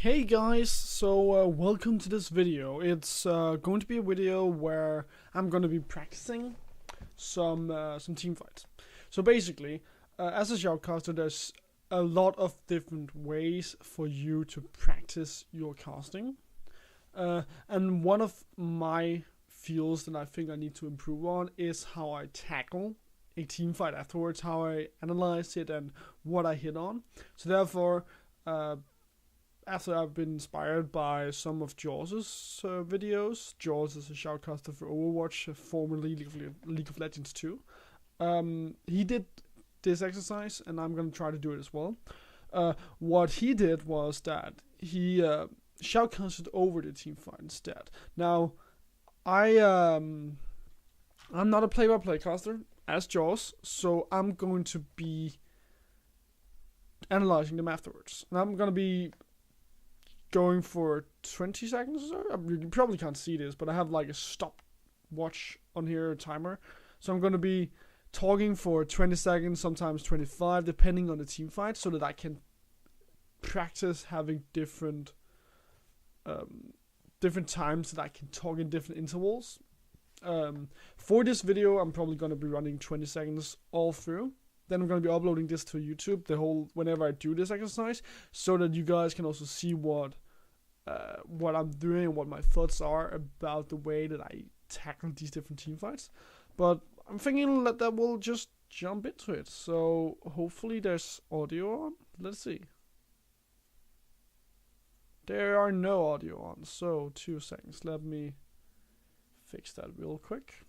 Hey guys, so welcome to this video. It's going to be a video where I'm going to be practicing some team fights. So basically, as a shoutcaster, there's a lot of different ways for you to practice your casting. And one of my fields that I think I need to improve on is how I tackle a team fight afterwards, how I analyze it and what I hit on. So therefore, after I've been inspired by some of Jaws' videos. Jaws is a shoutcaster for Overwatch, formerly League of Legends 2. He did this exercise, and I'm going to try to do it as well. What he did was that he shoutcasted over the team fight instead. Now, I'm not a play-by-play caster as Jaws, so I'm going to be analyzing them afterwards. And I'm going to be going for 20 seconds or so. You probably can't see this, but I have like a stopwatch on here, a timer. So I'm going to be talking for 20 seconds, sometimes 25, depending on the team fight, so that I can practice having different times that I can talk in different intervals. For this video, I'm probably going to be running 20 seconds all through. Then I'm going to be uploading this to YouTube whenever I do this exercise, so that you guys can also see what I'm doing and what my thoughts are about the way that I tackle these different team fights. But I'm thinking that we'll just jump into it. So hopefully there's audio on. Let's see. There are no audio on, so 2 seconds. Let me fix that real quick.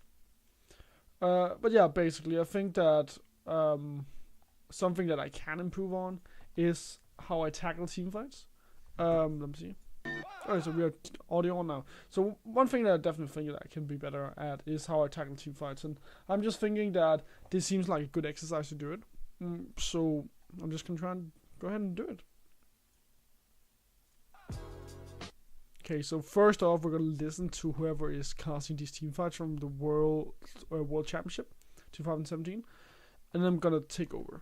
But yeah, basically I think that something that I can improve on is how I tackle team fights. Let me see. Alright, so we have audio on now. So one thing that I definitely think that I can be better at is how I tackle team fights, and I'm just thinking that this seems like a good exercise to do it. So I'm just gonna try and go ahead and do it. Okay, so first off, we're gonna listen to whoever is casting these team fights from the World Championship 2017. And I'm gonna take over.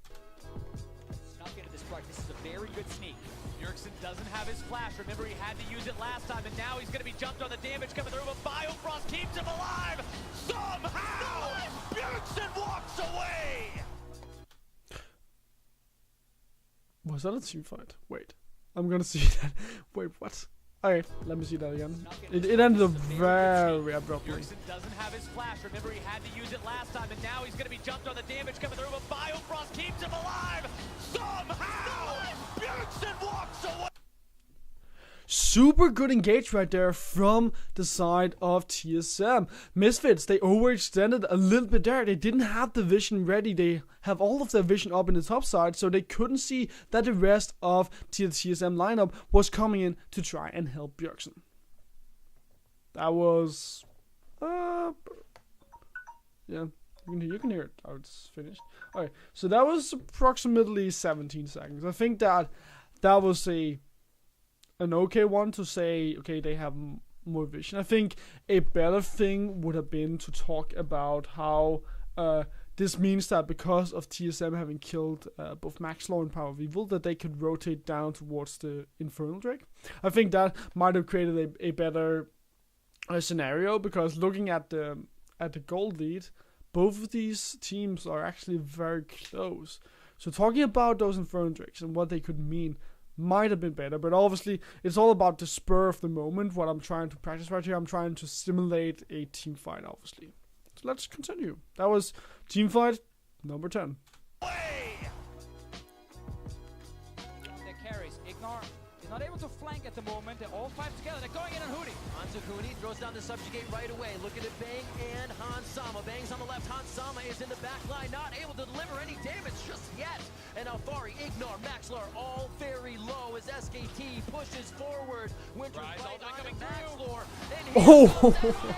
Snuck into this fight. This is a very good sneak. Bjergsen doesn't have his flash. Remember, he had to use it last time, and now he's gonna be jumped on the damage coming through. But Biofrost keeps him alive somehow. Bjergsen walks away. Was that a team fight? Wait, I'm gonna see that. Wait, what? Okay, let me see that again. It ended up very abruptly. Bjergsen doesn't have his flash. Remember, he had to use it last time, and now he's going to be jumped on the damage coming through. But Biofrost keeps him alive somehow. Bjergsen walks away. Super good engage right there from the side of TSM. Misfits, they overextended a little bit there. They didn't have the vision ready. They have all of their vision up in the top side, so they couldn't see that the rest of the TSM lineup was coming in to try and help Bjergsen. That was... yeah, you can hear it. Oh, it's finished. Okay, so that was approximately 17 seconds. I think that was an okay one to say, okay, they have more vision. I think a better thing would have been to talk about how this means that because of TSM having killed both Maxlaw and Power of Evil, that they could rotate down towards the Infernal Drake. I think that might have created a better scenario, because looking at the gold lead, both of these teams are actually very close. So talking about those Infernal Drakes and what they could mean might have been better, but obviously it's all about the spur of the moment. What I'm trying to practice right here, I'm trying to simulate a team fight, obviously. So let's continue. That was team fight number 10. The carries. Ignore. He's not able to flank at the moment. They're all five together. They're going in on Hootie. Hanzakuni throws down the subjugate right away. Looking at Bang and Hansama. Bang's on the left. Hansama is in the back line, not able to deliver any damage just yet. And Alfari, Ignore, Maxlar, all very low as SKT pushes forward. Winter's right on to Maxlar. And SKT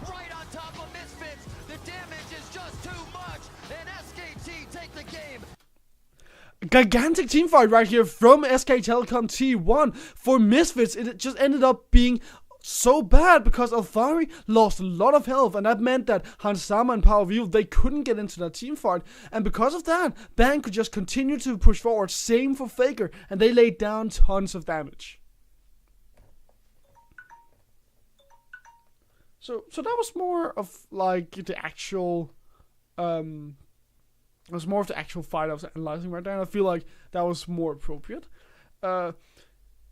right on top of Misfits. The damage is just too much. And SKT take the game. Gigantic team fight right here from SK Telecom T1. For Misfits, it just ended up being so bad because Alfari lost a lot of health, and that meant that Hansama and Power View, they couldn't get into that team fight, and because of that, Bang could just continue to push forward. Same for Faker, and they laid down tons of damage. So that was more of like the actual, it was more of the actual fight I was analyzing right there, and I feel like that was more appropriate.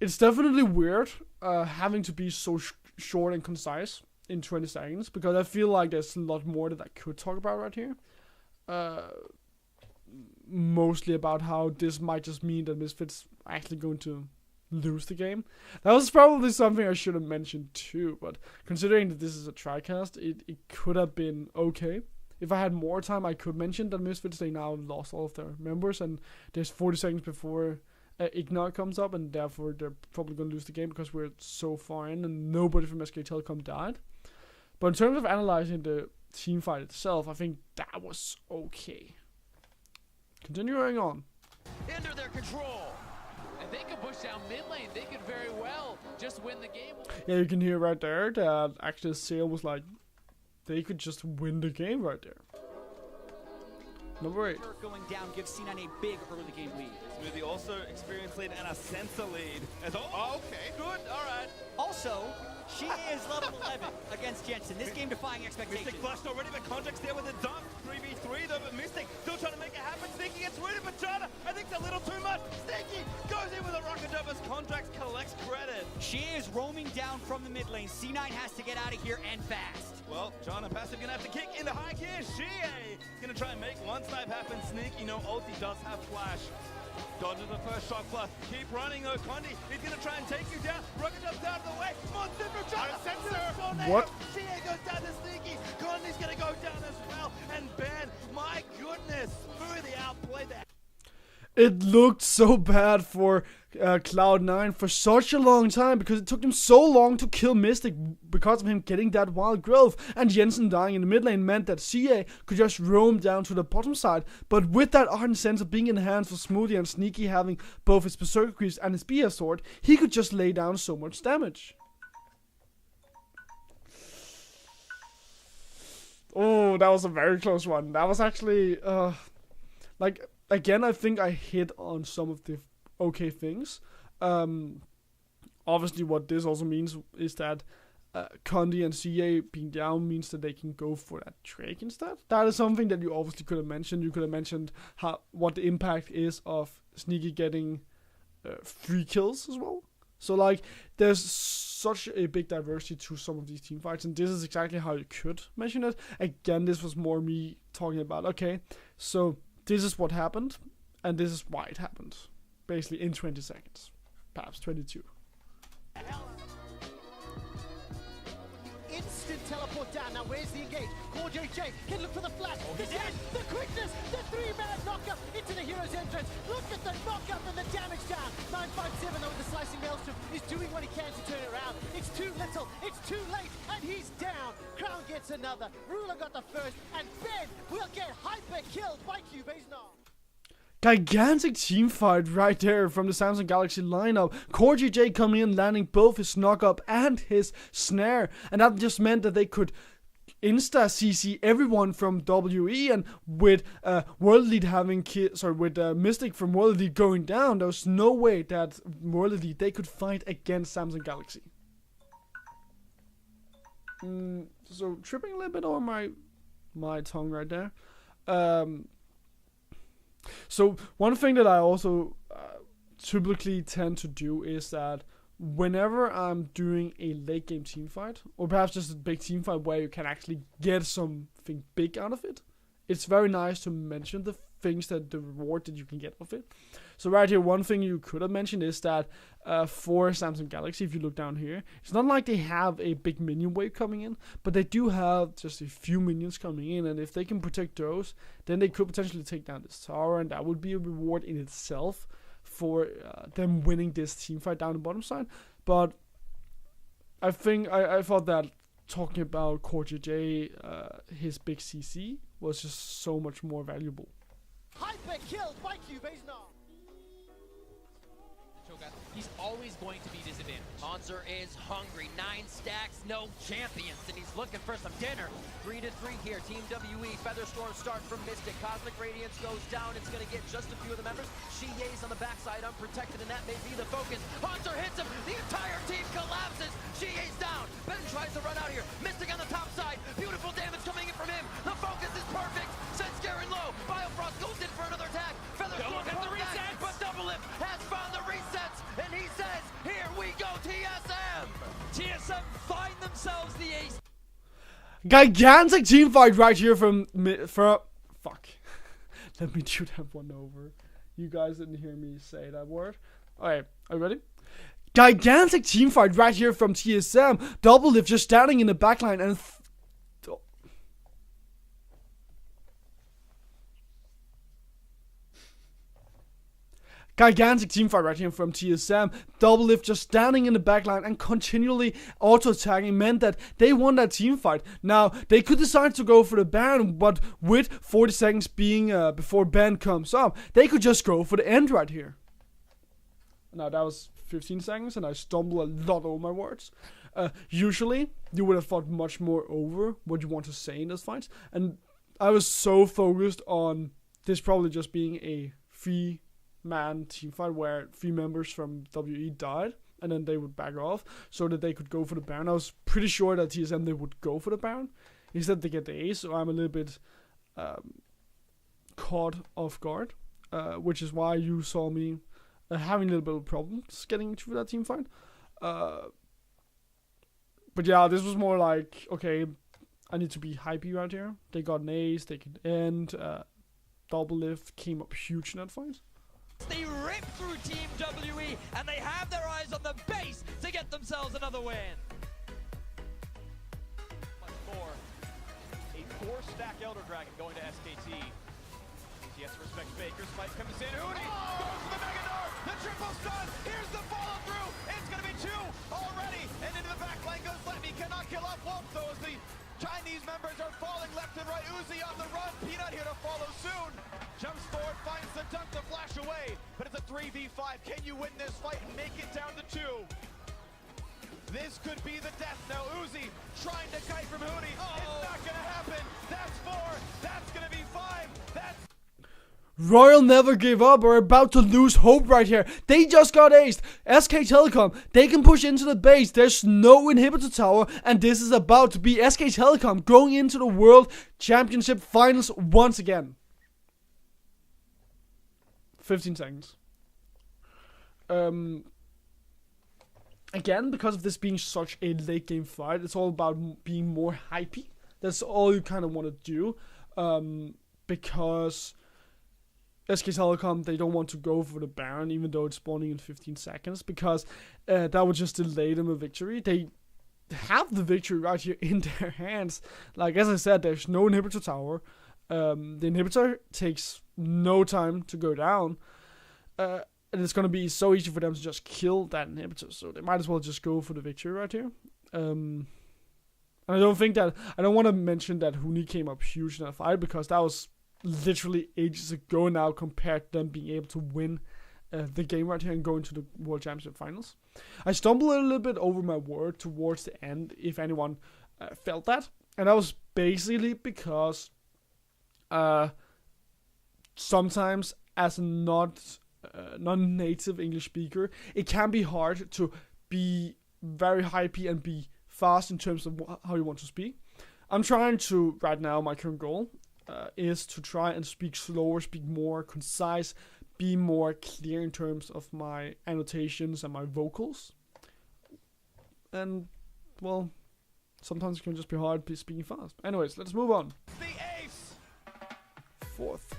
It's definitely weird having to be so short and concise in 20 seconds, because I feel like there's a lot more that I could talk about right here. Mostly about how this might just mean that Misfits are actually going to lose the game. That was probably something I should have mentioned too, but considering that this is a TriCast, it could have been okay. If I had more time, I could mention that Misfits, they now lost all of their members, and there's 40 seconds before Ignore comes up, and therefore they're probably going to lose the game because we're so far in and nobody from SK Telecom died. But in terms of analyzing the team fight itself, I think that was okay. Continuing on. Under their control. And they could push down mid lane. They could very well just win the game. Yeah, you can hear right there that actually Sale was like, they could just win the game right there. Number 8. Going down gives C9 a big early game lead. Smoothie also experienced lead and a sensor lead. Okay, good, all right. Also, she is level 11 against Jensen. This game defying expectations. Mystic flushed already, but Contract's there with a dunk. 3v3 though, but Mystic still trying to make it happen. Sneaky gets rid of it, Chana. I think it's a little too much. Sneaky goes in with a rocket jump as Contracts collects credit. She is roaming down from the mid lane. C9 has to get out of here and fast. Well, Chana passive gonna have to kick into high gear. Shie gonna try and make one snipe happen. Sneaky, no ulti, does have flash. Dodges the first shot plus. Keep running though, Condi. He's gonna try and take you down. Rocket jumps out of the way. Monster from Chana. What? Shie goes down to Sneaky. Condi's gonna go down as well. And Ben, my goodness, Smoothie outplayed that. It looked so bad for Cloud9 for such a long time, because it took them so long to kill Mystic because of him getting that wild growth, and Jensen dying in the mid lane meant that CA could just roam down to the bottom side. But with that Ardent Sensor being in hands for Smoothie and Sneaky having both his Berserker Creeps and his BS Sword, he could just lay down so much damage. Oh, that was a very close one. That was actually, like, again, I think I hit on some of the okay things. Obviously, what this also means is that Condi and CA being down means that they can go for that Drake instead. That is something that you obviously could have mentioned. You could have mentioned what the impact is of Sneaky getting 3 kills as well. So, like, there's such a big diversity to some of these team fights, and this is exactly how you could mention it. Again, this was more me talking about, okay, so this is what happened, and this is why it happened. Basically in 20 seconds. Perhaps 22. Instant teleport down. Now where's the engage? Core JJ can look for the flash. The dash, the quickness, the 3-man knockup into the hero's entrance. Look at the knockup and the damage down. 957 over the slicing maelstrom is doing what he can to turn it around. It's too little, it's too late, and he's down. Crown gets another. Ruler got the first, and Ben will get hyper killed by Cubase's Nom. Gigantic team fight right there from the Samsung Galaxy lineup. Core GJ coming in, landing both his knock-up and his snare, and that just meant that they could insta CC everyone from WE, and with World Elite having with Mystic from World Elite going down, there was no way that World Elite they could fight against Samsung Galaxy. So tripping a little bit over my tongue right there. So one thing that I also typically tend to do is that whenever I'm doing a late game team fight, or perhaps just a big team fight where you can actually get something big out of it, it's very nice to mention the things that the reward that you can get of it. So right here, one thing you could have mentioned is that for Samsung Galaxy, if you look down here, it's not like they have a big minion wave coming in, but they do have just a few minions coming in, and if they can protect those, then they could potentially take down this tower, and that would be a reward in itself for them winning this team fight down the bottom side. But I think I thought that talking about Core JJ, his big CC, was just so much more valuable. Hyper killed by Cubase's Nom. he's always going to be disadvantaged. Hanser is hungry. 9 stacks, no champions, and he's looking for some dinner. 3-3 here. Team WE. Featherstorm start from Mystic. Cosmic Radiance goes down. It's going to get just a few of the members. Shie's on the backside, unprotected, and that may be the focus. Hanser hits him. The entire team collapses. Shie's down. Ben tries to run out here. Mystic on the top side. Beautiful damage coming in from him. The focus is perfect. Sends Garen low. Biofrost goes in for another attack. Featherstorm Look at the resets. but Double Lift has found the resets, and he says, "Here we go, TSM." TSM find themselves the ace. Gigantic team fight right here from fuck. Let me do that one over. You guys didn't hear me say that word. Alright, are you ready? Gigantic team fight right here from TSM. Double Lift just standing in the backline and gigantic team fight right here from TSM. Double Lift just standing in the backline and continually auto-attacking meant that they won that team fight. Now, they could decide to go for the Baron, but with 40 seconds being before Ben comes up, they could just go for the end right here. Now, that was 15 seconds, and I stumble a lot over my words. Usually, you would have thought much more over what you want to say in this fight, and I was so focused on this probably just being a man team fight where 3 members from WE died and then they would back off so that they could go for the Baron. I was pretty sure that TSM they would go for the Baron. Instead they get the ace, so I'm a little bit caught off guard, which is why you saw me having a little bit of problems getting through that team fight. But yeah, this was more like, okay, I need to be hypey right here. They got an ace, they could end. Double Lift came up huge in that fight. They rip through Team WE, and they have their eyes on the base to get themselves another win. For a 4-stack Elder Dragon going to SKT. TS respects Baker. Spike comes in. Hootie goes for the Mega Door. The triple stun. Here's the follow through. It's going to be 2 already. And into the back lane goes Letney. Cannot kill off Wolf, though, as the Chinese members are falling left and right. Uzi on the run. Peanut here to follow soon. Jumps forward, finds the dunk to flash away. But it's a 3v5. Can you win this fight and make it down to 2? This could be the death now. Uzi trying to kite from Hootie. It's not going to happen. That's 4. That's going to be 5. That's... Royal never gave up. We're about to lose hope right here. They just got aced. SK Telecom, they can push into the base. There's no inhibitor tower. And this is about to be SK Telecom going into the World Championship Finals once again. 15 seconds. Again, because of this being such a late game fight, it's all about being more hypey. That's all you kind of want to do. Because SK Telecom, they don't want to go for the Baron, even though it's spawning in 15 seconds, because that would just delay them a victory. They have the victory right here in their hands. Like, as I said, there's no inhibitor tower. The inhibitor takes no time to go down, and it's going to be so easy for them to just kill that inhibitor, so they might as well just go for the victory right here. And I don't want to mention that Huni came up huge in that fight, because that was literally ages ago now compared to them being able to win the game right here and go into the World Championship Finals. I stumbled a little bit over my word towards the end, if anyone felt that, and that was basically because sometimes as a non-native English speaker, it can be hard to be very hypey and be fast in terms of how you want to speak. I'm trying to, right now, my current goal is to try and speak slower, speak more concise, be more clear in terms of my annotations and my vocals. And, well, sometimes it can just be hard speaking fast. Anyways, let's move on. The ace. 4th.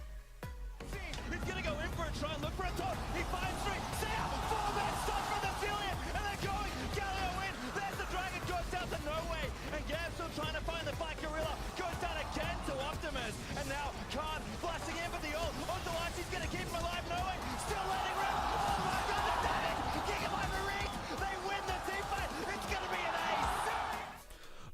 He's gonna go in for a try and look for a top. He finds 3. Sam, full back stop for the Zillion. And they're going. Galio in. There's the Dragon. Goes down to Norway. And Gab still trying to find the fight. Gorilla goes down again to Optimus. And now Khan flashing in for the ult. Otherwise he's gonna keep him alive. Norway still letting rip. Oh my god, the damage. Gigabyte Marines. They win the team fight. It's gonna be an ace.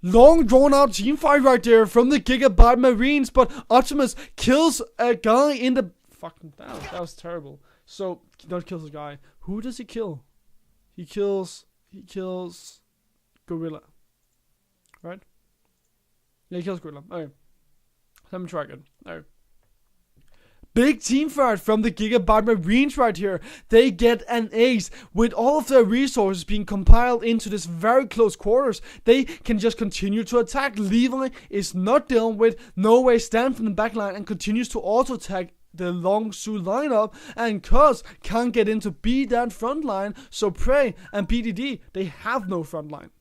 Long drawn out team fight right there from the Gigabyte Marines, but Optimus kills a guy in the fucking down. That was terrible. So, he kills a guy. Who does he kill? He kills Gorilla. Right? Yeah, he kills Gorilla. Okay. Let me try again. Alright. Big team fight from the Gigabyte Marines right here. They get an ace with all of their resources being compiled into this very close quarters. They can just continue to attack. Levi is not dealing with. No Way stands from the backline and continues to auto attack the Long Su lineup, and Cuz can't get into B that front line, so Prey and PDD, they have no front line.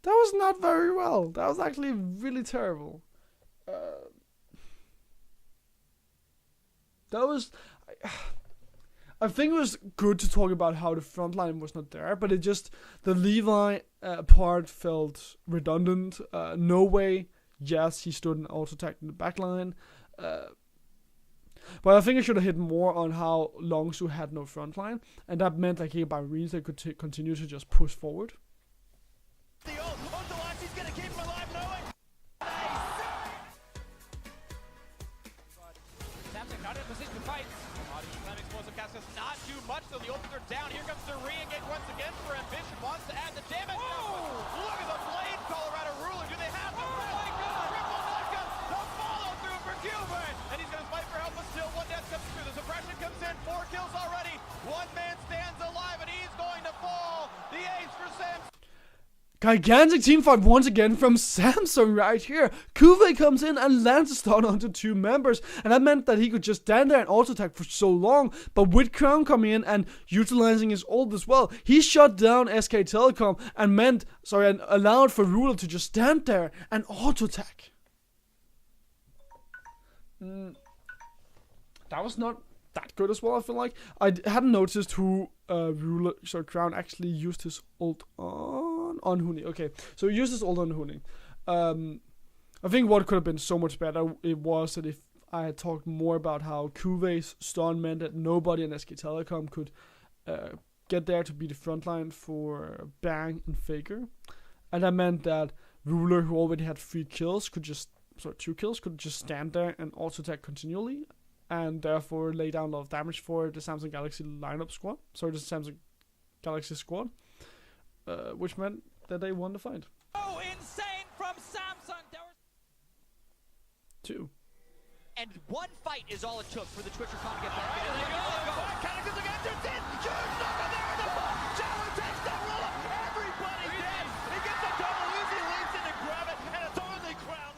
That was not very well. That was actually really terrible. I think it was good to talk about how the front line was not there, but it just, the Levi part felt redundant. No Way, yes, he stood and auto attacked in the back line. But I think I should have hit more on how Long Su had no front line, and that meant like here by Marines they could continue to just push forward. Not in a position to fight. Explosive cast does not do much, so the opens are down. Here comes the re-engage once again for Ambition. Wants to add the damage. Look at the blade, Colorado Ruler. Do they have the triple knockup? The follow through for Cuban. And he's going to fight for help, but still one death comes through. The suppression comes in. 4 kills already. One man stands alive, and he's going to fall. The ace for Sam. Gigantic team fight once again from Samsung right here. Kuve comes in and lands a stun onto 2 members, and that meant that he could just stand there and auto attack for so long. But with Crown coming in and utilizing his ult as well, he shut down SK Telecom and allowed for Ruler to just stand there and auto attack. That was not that good as well, I feel like. I hadn't noticed who Crown actually used his ult on Huni. Okay, so he used his ult on Huni. I think what could have been so much better it was that if I had talked more about how Kuve's stun meant that nobody in SK Telecom could get there to be the front line for Bang and Faker. And that meant that Ruler, who already had 2 kills, could just stand there and auto attack continually, and therefore lay down a lot of damage for the Samsung Galaxy lineup squad. Sorry, the Samsung Galaxy squad, which meant that they won the fight. Oh, insane from Samsung. 2. And one fight is all it took for the Twitcher con to get back. There they go. Cataclysmic entrance in. Huge knocker there in the box. Shadow takes that Ruler. Everybody's dead. He gets a double easy, leaps in to grab it, and it's only Crown.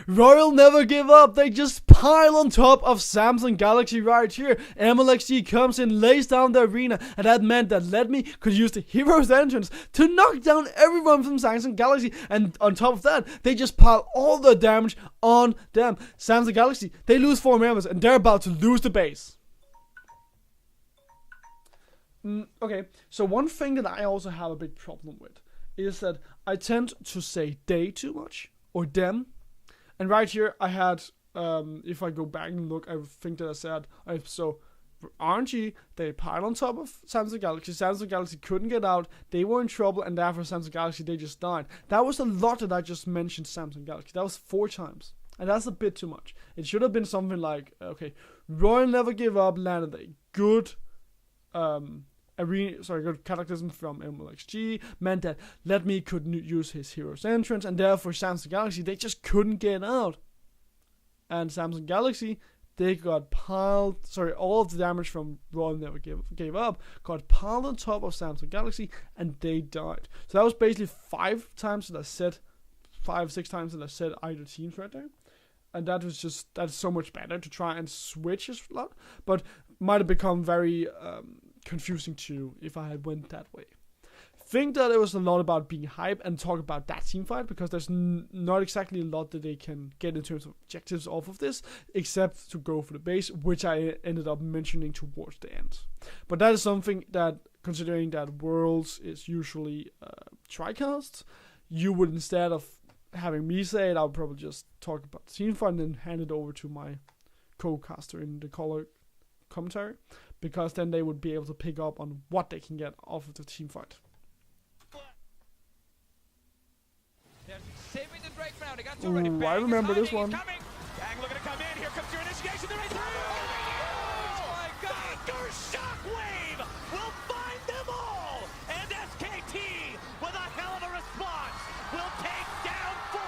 Royal never give up. They just pile on top of Samsung Galaxy right here. MLXG comes in, lays down the arena, and that meant that Ledme could use the hero's entrance to knock down everyone from Samsung Galaxy. And on top of that, they just pile all the damage on them. Samsung Galaxy, they lose 4 members, and they're about to lose the base. Okay, so one thing that I also have a big problem with is that I tend to say they too much, or them. And right here, I had, if I go back and look, I think that I said, so for RNG, they piled on top of Samsung Galaxy. Samsung Galaxy couldn't get out. They were in trouble, and therefore Samsung Galaxy, they just died. That was a lot that I just mentioned Samsung Galaxy. That was 4 times. And that's a bit too much. It should have been something like, okay, Royal never give up, landed a good, good cataclysm from MLXG, meant that Ledme could use his hero's entrance, and therefore Samsung Galaxy, they just couldn't get out. And Samsung Galaxy, they got piled, all of the damage from Royal never gave up, got piled on top of Samsung Galaxy, and they died. So that was basically 5 times that I said, 5-6 times that I said either teams right there. And that's so much better to try and switch a lot, but might have become very, confusing too if I had went that way. Think that it was a lot about being hype and talk about that team fight, because there's not exactly a lot that they can get in terms of objectives off of this, except to go for the base, which I ended up mentioning towards the end. But that is something that, considering that Worlds is usually TriCast, you would, instead of having me say it, I would probably just talk about the team fight and then hand it over to my co-caster in the color commentary, because then they would be able to pick up on what they can get off of the team fight. They're saving the break for now. They got 2 ready. I remember this one. Bang looking to come in. Here comes your initiation. Oh my God! shockwave will find them all. And SKT, with a hell of a response, will take down 4.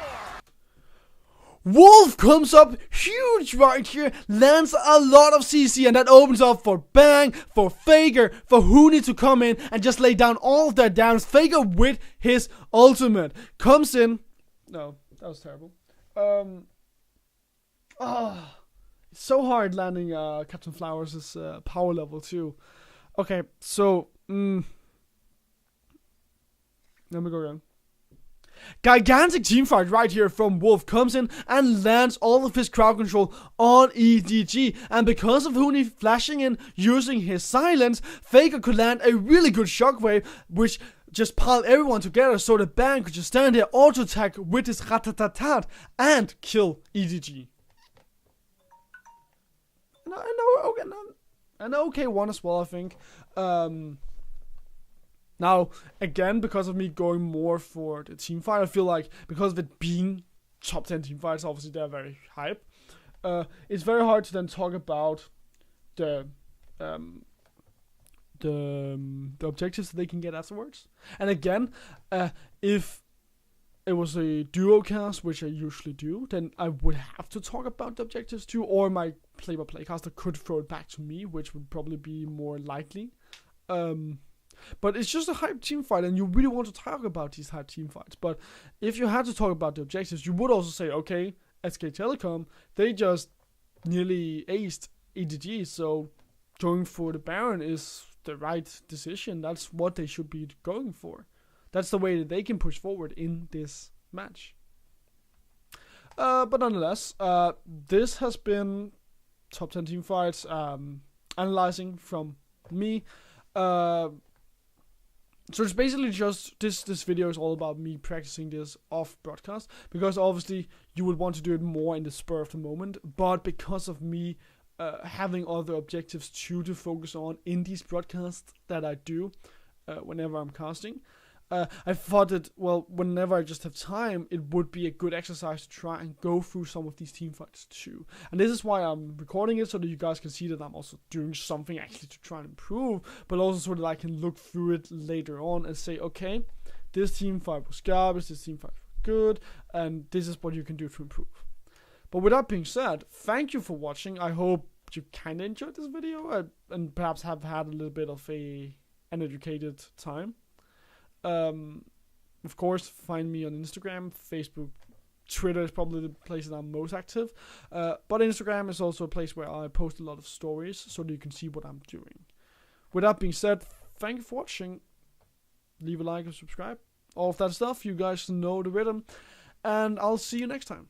Wolf comes up huge right here, lands a lot of CC, and that opens up for Bang, for Faker, for Huni to come in and just lay down all of their damage. Faker with his ultimate comes in. No, that was terrible. It's so hard landing Captain Flowers' power level too. Okay, so let me go again. Gigantic team fight right here from Wolf comes in and lands all of his crowd control on EDG, and because of Huni flashing in using his silence, Faker could land a really good shockwave which just piled everyone together so the Bang could just stand there, auto attack with his ratatatat and kill EDG. An okay one as well, I think. Now, again, because of me going more for the team fight, I feel like because of it being top 10 team fights, obviously they're very hype. It's very hard to then talk about the objectives that they can get afterwards. And again, if it was a duo cast, which I usually do, then I would have to talk about the objectives too, or my play-by-play caster could throw it back to me, which would probably be more likely. But it's just a hype team fight, and you really want to talk about these hype team fights. But if you had to talk about the objectives, you would also say, okay, SK Telecom, they just nearly aced EDG, so going for the Baron is the right decision. That's what they should be going for. That's the way that they can push forward in this match. But nonetheless, this has been top 10 team fights, analyzing from me. So it's basically just this video is all about me practicing this off broadcast, because obviously you would want to do it more in the spur of the moment, but because of me having other objectives to focus on in these broadcasts that I do whenever I'm casting, I thought that, well, whenever I just have time, it would be a good exercise to try and go through some of these team fights too. And this is why I'm recording it, so that you guys can see that I'm also doing something actually to try and improve, but also so that I can look through it later on and say, okay, this team fight was garbage, this team fight was good, and this is what you can do to improve. But with that being said, thank you for watching. I hope you kind of enjoyed this video and perhaps have had a little bit of an educated time. Of course, find me on Instagram, Facebook, Twitter is probably the place that I'm most active. But Instagram is also a place where I post a lot of stories so that you can see what I'm doing. With that being said, thank you for watching. Leave a like and subscribe. All of that stuff, you guys know the rhythm. And I'll see you next time.